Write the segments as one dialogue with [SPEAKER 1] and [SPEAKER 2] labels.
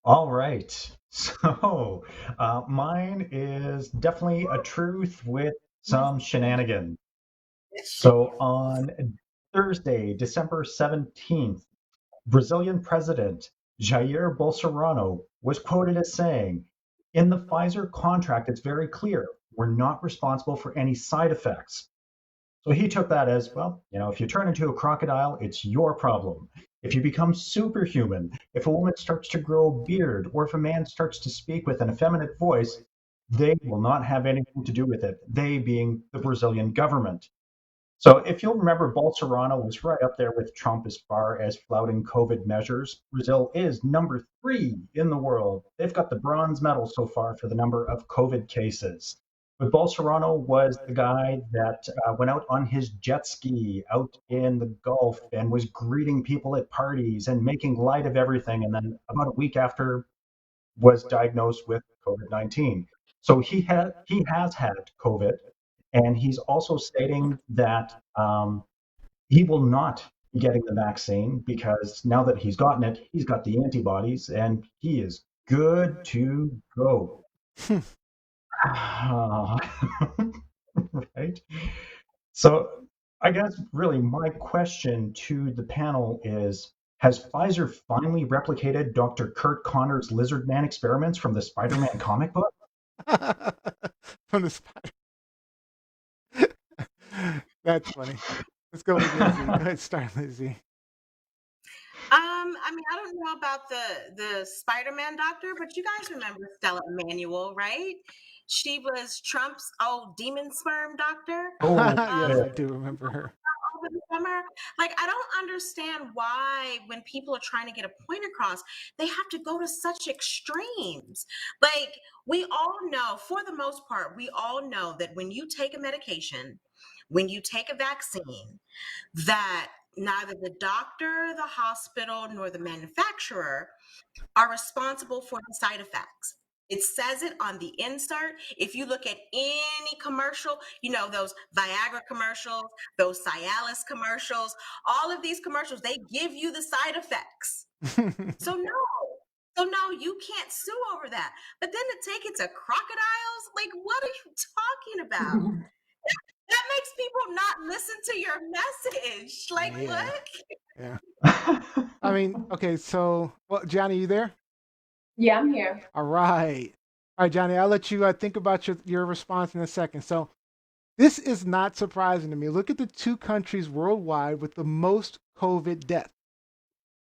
[SPEAKER 1] All right. So, mine is definitely a truth with some shenanigans. So, on Thursday, December 17th, Brazilian President Jair Bolsonaro was quoted as saying, "In the Pfizer contract, it's very clear we're not responsible for any side effects." So he took that as, well, if you turn into a crocodile, it's your problem. If you become superhuman, if a woman starts to grow a beard, or if a man starts to speak with an effeminate voice, they will not have anything to do with it, they being the Brazilian government. So if you'll remember, Bolsonaro was right up there with Trump as far as flouting COVID measures. Brazil is number 3 in the world. They've got the bronze medal so far for the number of COVID cases. But Bolsonaro was the guy that went out on his jet ski out in the Gulf and was greeting people at parties and making light of everything. And then about a week after, was diagnosed with COVID-19. So he has had COVID, and he's also stating that he will not be getting the vaccine because now that he's gotten it, he's got the antibodies and he is good to go. Right? So I guess really my question to the panel is, has Pfizer finally replicated Dr. Kurt Connor's Lizard Man experiments from the Spider-Man comic book?
[SPEAKER 2] From the spider. That's funny. Let's go with Lizzie. Go ahead, start, Lizzie.
[SPEAKER 3] I mean, I don't know about the Spider-Man doctor, but you guys remember Stella Emanuel, right? She was Trump's old demon sperm doctor.
[SPEAKER 1] Oh,
[SPEAKER 2] Yes,
[SPEAKER 3] Um,
[SPEAKER 2] I do remember her.
[SPEAKER 3] over the summer. Like, I don't understand why, when people are trying to get a point across, they have to go to such extremes. Like, we all know, for the most part, we all know that when you take a medication, when you take a vaccine, that neither the doctor, the hospital, nor the manufacturer are responsible for the side effects. It says it on the insert. If you look at any commercial, those Viagra commercials, those Cialis commercials, all of these commercials, they give you the side effects. So no. So no, you can't sue over that. But then to take it to crocodiles, like, what are you talking about? That makes people not listen to your message. Like,
[SPEAKER 2] Yeah,
[SPEAKER 3] what?
[SPEAKER 2] yeah. I mean, okay, so, well, Johnny, you there?
[SPEAKER 4] Yeah, I'm here.
[SPEAKER 2] All right. All right, Johnny, I'll let you think about your response in a second. So, this is not surprising to me. Look at the two countries worldwide with the most COVID deaths.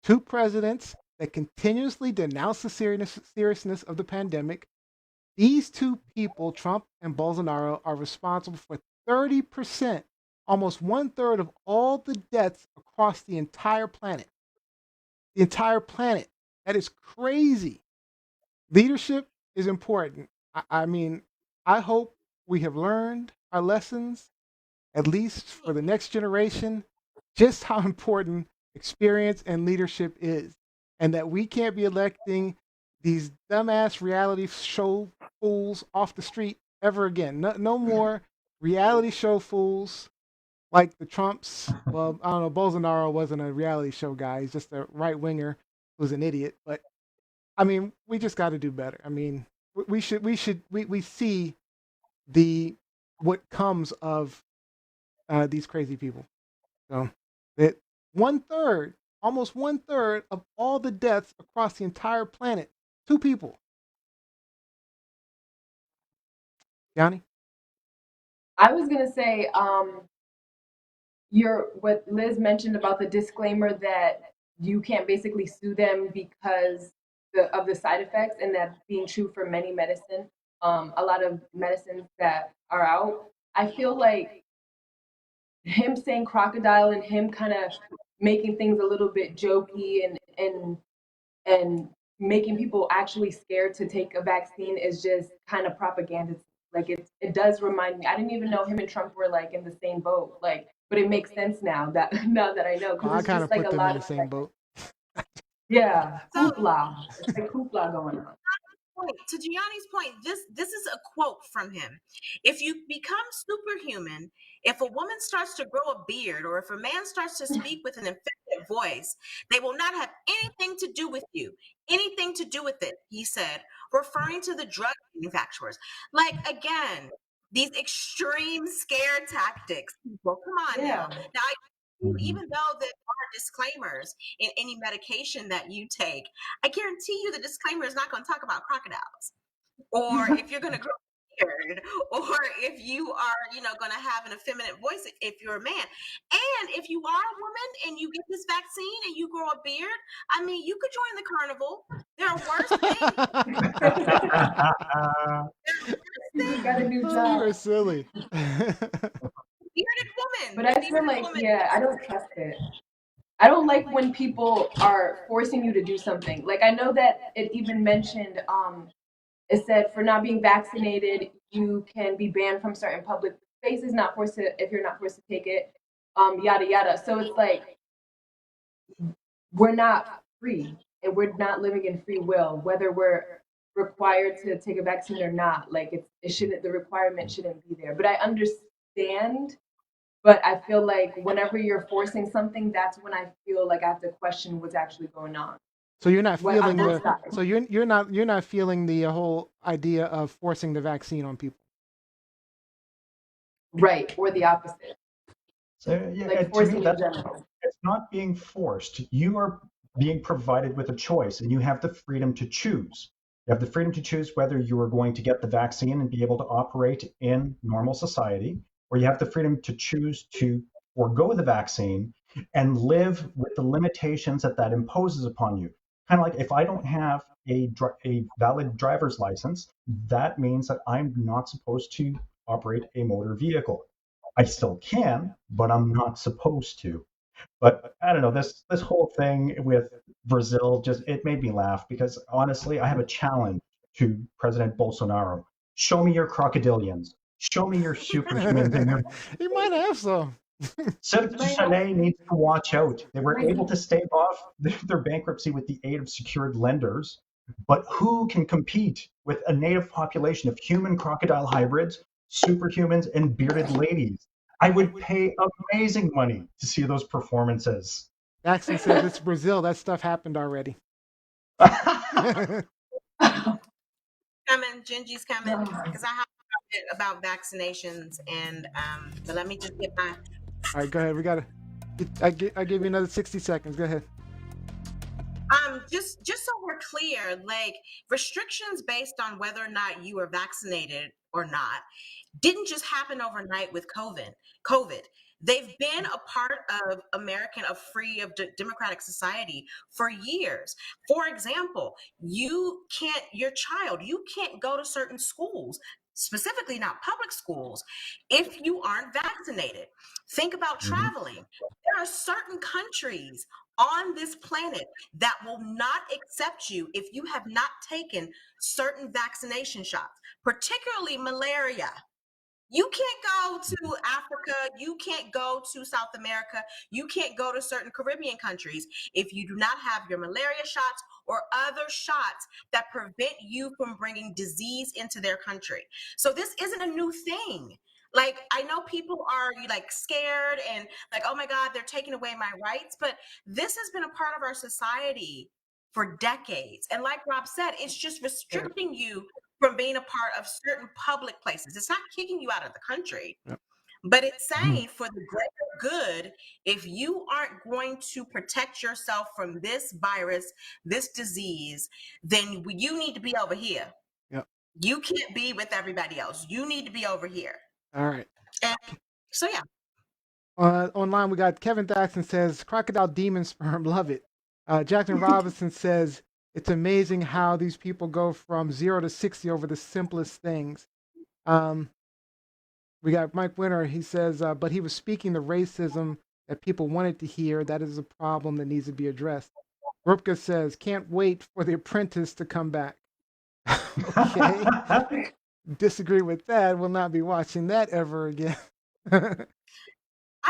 [SPEAKER 2] Two presidents that continuously denounce the seriousness of the pandemic. These two people, Trump and Bolsonaro, are responsible for 30%, almost one third of all the deaths across the entire planet. The entire planet. That is crazy. Leadership is important. I mean, I hope we have learned our lessons, at least for the next generation, just how important experience and leadership is, and that we can't be electing these dumbass reality show fools off the street ever again. No, no more reality show fools like the Trumps. Well, I don't know. Bolsonaro wasn't a reality show guy. He's just a right winger who's an idiot. But I mean, we just got to do better. I mean, we see the what comes of these crazy people. So that one third, almost one third of all the deaths across the entire planet, two people. Johnny.
[SPEAKER 4] I was gonna say, your what Liz mentioned about the disclaimer that you can't basically sue them because of the side effects, and that being true for many medicine, a lot of medicines that are out. I feel like him saying crocodile and him kind of making things a little bit jokey and making people actually scared to take a vaccine is just kind of propaganda. Like it does remind me. I didn't even know him and Trump were like in the same boat. Like, but it makes sense now that now that I know,
[SPEAKER 2] Oh,
[SPEAKER 4] because
[SPEAKER 2] I
[SPEAKER 4] it's
[SPEAKER 2] kind
[SPEAKER 4] just
[SPEAKER 2] of
[SPEAKER 4] like
[SPEAKER 2] put
[SPEAKER 4] a
[SPEAKER 2] them in
[SPEAKER 4] lot
[SPEAKER 2] the
[SPEAKER 4] of
[SPEAKER 2] same
[SPEAKER 4] like,
[SPEAKER 2] boat.
[SPEAKER 4] yeah,
[SPEAKER 3] So
[SPEAKER 4] hoopla. It's like hoopla going on.
[SPEAKER 3] To Gianni's point, this is a quote from him. If you become superhuman, if a woman starts to grow a beard, or if a man starts to speak with an effeminate voice, they will not have anything to do with you, anything to do with it, he said, referring to the drug manufacturers. Like, again, these extreme scare tactics. People, come on now.
[SPEAKER 4] Yeah.
[SPEAKER 3] Now,
[SPEAKER 1] Mhm.
[SPEAKER 3] even though there are disclaimers in any medication that you take, I guarantee you the disclaimer is not going to talk about crocodiles, or if you're going to grow a beard, or if you are, going to have an effeminate voice if you're a man. And if you are a woman and you get this vaccine and you grow a beard, I mean, you could join the carnival. There are worse things.
[SPEAKER 4] You just got a new
[SPEAKER 2] Oh, you
[SPEAKER 4] job.
[SPEAKER 2] are silly.
[SPEAKER 3] Bearded woman.
[SPEAKER 4] But I feel
[SPEAKER 3] Bearded
[SPEAKER 4] like,
[SPEAKER 3] woman.
[SPEAKER 4] yeah, I don't trust it. I don't like when people are forcing you to do something. Like, I know that it even mentioned, it said for not being vaccinated, you can be banned from certain public spaces, not forced to, if you're not forced to take it, yada yada. So it's like we're not free, and we're not living in free will, whether we're required to take a vaccine or not. Like it shouldn't, the requirement shouldn't be there. But I understand. But I feel like whenever you're forcing something, that's when I feel like I have to question what's actually going on.
[SPEAKER 2] So you're not
[SPEAKER 4] What on
[SPEAKER 2] feeling
[SPEAKER 4] both
[SPEAKER 2] the
[SPEAKER 4] sides,
[SPEAKER 2] so you're not feeling the whole idea of forcing the vaccine on people.
[SPEAKER 4] right? Or the opposite,
[SPEAKER 1] So yeah,
[SPEAKER 4] like
[SPEAKER 1] to me,
[SPEAKER 4] forcing in general.
[SPEAKER 1] it's not being forced. You are being provided with a choice, and you have the freedom to choose. You have the freedom to choose whether you are going to get the vaccine and be able to operate in normal society, or you have the freedom to choose to forego the vaccine and live with the limitations that that imposes upon you. Kind of like if I don't have a valid driver's license, that means that I'm not supposed to operate a motor vehicle. I still can, but I'm not supposed to. But I don't know, this whole thing with Brazil just it made me laugh because honestly, I have a challenge to President Bolsonaro. Show me your crocodilians. Show me your superhumans and your
[SPEAKER 2] He might have some.
[SPEAKER 1] Cirque du
[SPEAKER 4] My,
[SPEAKER 1] Soleil needs to watch out. They were
[SPEAKER 4] my,
[SPEAKER 1] able to stave off their bankruptcy with the aid of secured lenders, but who can compete with a native population of human crocodile hybrids, superhumans, and bearded ladies? I would pay amazing money to see those performances.
[SPEAKER 2] Jackson says it's Brazil. That stuff happened already.
[SPEAKER 3] Coming, Gingy's coming, because I have a bit about vaccinations, and but let me just get my
[SPEAKER 2] All right, go ahead. We gotta. I give you another 60 seconds. Go ahead.
[SPEAKER 3] just so we're clear, like restrictions based on whether or not you are vaccinated or not didn't just happen overnight with COVID. They've been a part of American, of free, of democratic society for years. For example, your child, you can't go to certain schools, specifically not public schools, if you aren't vaccinated. Think about
[SPEAKER 1] Mhm.
[SPEAKER 3] traveling. There are certain countries on this planet that will not accept you if you have not taken certain vaccination shots, particularly malaria. You can't go to Africa. You can't go to South America. You can't go to certain Caribbean countries if you do not have your malaria shots or other shots that prevent you from bringing disease into their country. So this isn't a new thing. Like, I know people are like scared and like, oh my God, they're taking away my rights. But this has been a part of our society for decades. And like Rob said, it's just restricting you from being a part of certain public places. It's not kicking you out of the country,
[SPEAKER 2] Yep.
[SPEAKER 3] but it's
[SPEAKER 1] Mhm.
[SPEAKER 3] saying for the greater good, if you aren't going to protect yourself from this virus, this disease, then you need to be over here.
[SPEAKER 2] Yep.
[SPEAKER 3] You can't be with everybody else. You need to be over here.
[SPEAKER 2] All right.
[SPEAKER 3] And so, yeah.
[SPEAKER 2] Online, we got Kevin Jackson says crocodile demon sperm, love it. Jackson Robinson says it's amazing how these people go from 0 to 60 over the simplest things. We got Mike Winter. He says, but he was speaking the racism that people wanted to hear. That is a problem that needs to be addressed. Rupka says, can't wait for The Apprentice to come back. Okay. Disagree with that. Will not be watching that ever again.
[SPEAKER 3] I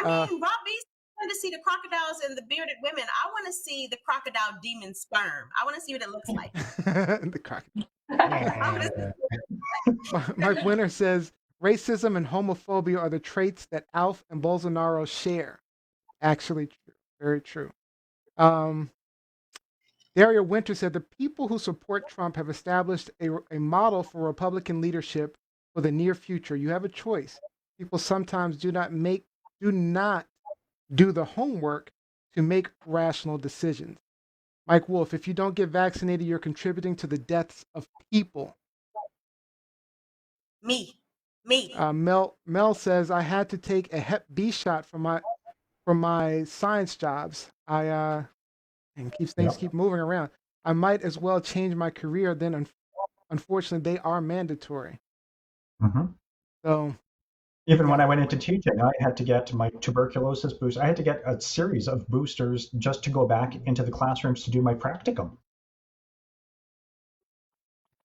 [SPEAKER 3] mean, Rob B wanted to see the crocodiles and the bearded women. I want to see the crocodile demon sperm. I want to see what it looks like.
[SPEAKER 2] The crocodile.
[SPEAKER 3] I'm
[SPEAKER 1] Yeah.
[SPEAKER 3] listening.
[SPEAKER 2] Mike Winter says racism and homophobia are the traits that Alf and Bolsonaro share. Actually, true. Very true. Um, Daria Winter said the people who support Trump have established a model for Republican leadership for the near future. You have a choice. People sometimes do not do the homework to make rational decisions. Mike Wolf, if you don't get vaccinated, you're contributing to the deaths of people.
[SPEAKER 3] Me. Me.
[SPEAKER 2] Mel says I had to take a Hep B shot for my science jobs. And things
[SPEAKER 1] Yep.
[SPEAKER 2] keep moving around. I might as well change my career. Then, unfortunately, they are mandatory.
[SPEAKER 1] hmm
[SPEAKER 2] So,
[SPEAKER 1] Even when
[SPEAKER 2] yeah,
[SPEAKER 1] I went into teaching, I had to get my tuberculosis boost. I had to get a series of boosters just to go back into the classrooms to do my practicum.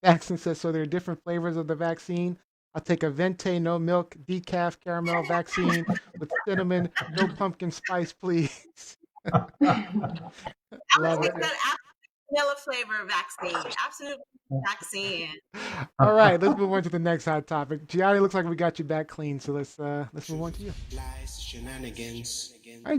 [SPEAKER 2] Jackson says so. There are different flavors of the vaccine. I'll take a Vente no milk decaf caramel vaccine with cinnamon, no pumpkin spice, please.
[SPEAKER 3] I would
[SPEAKER 2] Love
[SPEAKER 3] take
[SPEAKER 2] it.
[SPEAKER 3] that vanilla flavor vaccine. Absolute vaccine.
[SPEAKER 2] All right, let's move on to the next hot topic. Gianni, looks like we got you back clean, so let's move on to you. All right,